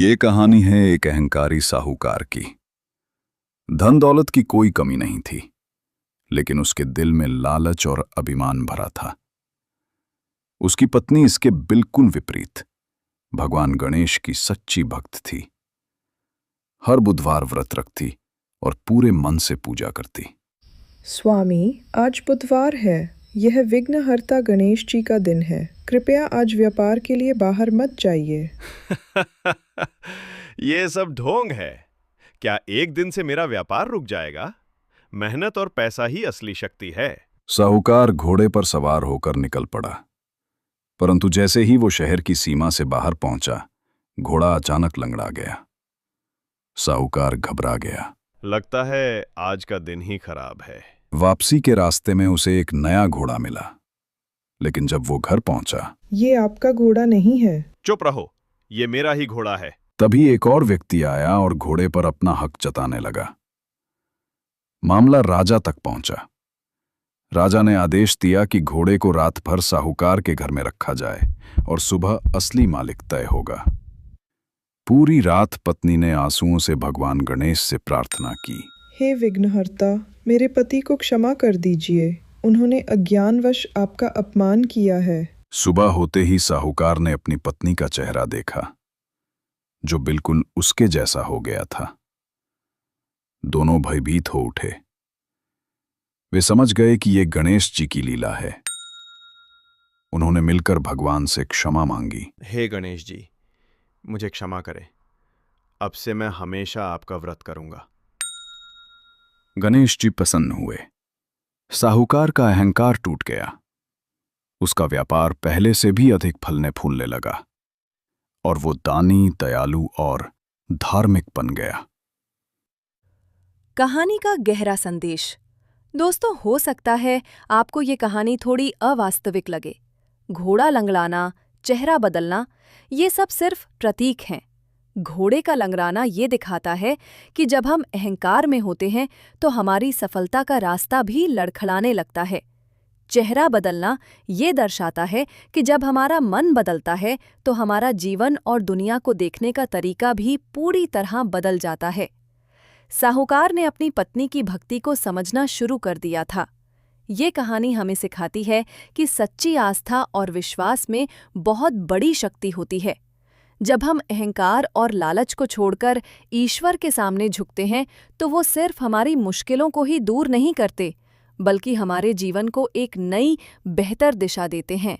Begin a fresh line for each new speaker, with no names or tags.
ये कहानी है एक अहंकारी साहूकार की। धन दौलत की कोई कमी नहीं थी, लेकिन उसके दिल में लालच और अभिमान भरा था। उसकी पत्नी इसके बिल्कुल विपरीत भगवान गणेश की सच्ची भक्त थी। हर बुधवार व्रत रखती और पूरे मन से पूजा करती।
स्वामी, आज बुधवार है। यह विघ्नहर्ता गणेश जी का दिन है। कृपया आज व्यापार के लिए बाहर मत जाइए।
ये सब ढोंग है। क्या एक दिन से मेरा व्यापार रुक जाएगा? मेहनत और पैसा ही असली शक्ति है।
साहूकार घोड़े पर सवार होकर निकल पड़ा, परंतु जैसे ही वो शहर की सीमा से बाहर पहुंचा, घोड़ा अचानक लंगड़ा गया। साहूकार घबरा गया।
लगता है आज का दिन ही खराब है।
वापसी के रास्ते में उसे एक नया घोड़ा मिला, लेकिन जब वो घर पहुंचा,
ये आपका घोड़ा नहीं है।
चुप रहो, ये मेरा ही घोड़ा है।
तभी एक और व्यक्ति आया और घोड़े पर अपना हक जताने लगा। मामला राजा तक पहुंचा। राजा ने आदेश दिया कि घोड़े को रात भर साहूकार के घर में रखा जाए और सुबह असली मालिक तय होगा। पूरी रात पत्नी ने आंसुओं से भगवान गणेश से प्रार्थना की।
हे विघ्नहर्ता, मेरे पति को क्षमा कर दीजिए। उन्होंने अज्ञानवश आपका अपमान किया है।
सुबह होते ही साहूकार ने अपनी पत्नी का चेहरा देखा, जो बिल्कुल उसके जैसा हो गया था। दोनों भयभीत हो उठे। वे समझ गए कि ये गणेश जी की लीला है। उन्होंने मिलकर भगवान से क्षमा मांगी।
हे गणेश जी, मुझे क्षमा करें। अब से मैं हमेशा आपका व्रत करूंगा।
गणेश जी प्रसन्न हुए। साहूकार का अहंकार टूट गया। उसका व्यापार पहले से भी अधिक फलने फूलने लगा और वो दानी, दयालु और धार्मिक बन गया।
कहानी का गहरा संदेश। दोस्तों, हो सकता है आपको ये कहानी थोड़ी अवास्तविक लगे। घोड़ा लंगड़ाना, चेहरा बदलना, ये सब सिर्फ प्रतीक हैं। घोड़े का लंगड़ाना ये दिखाता है कि जब हम अहंकार में होते हैं तो हमारी सफलता का रास्ता भी लड़खड़ाने लगता है। चेहरा बदलना ये दर्शाता है कि जब हमारा मन बदलता है तो हमारा जीवन और दुनिया को देखने का तरीका भी पूरी तरह बदल जाता है। साहूकार ने अपनी पत्नी की भक्ति को समझना शुरू कर दिया था। ये कहानी हमें सिखाती है कि सच्ची आस्था और विश्वास में बहुत बड़ी शक्ति होती है। जब हम अहंकार और लालच को छोड़कर ईश्वर के सामने झुकते हैं तो वो सिर्फ हमारी मुश्किलों को ही दूर नहीं करते, बल्कि हमारे जीवन को एक नई, बेहतर दिशा देते हैं।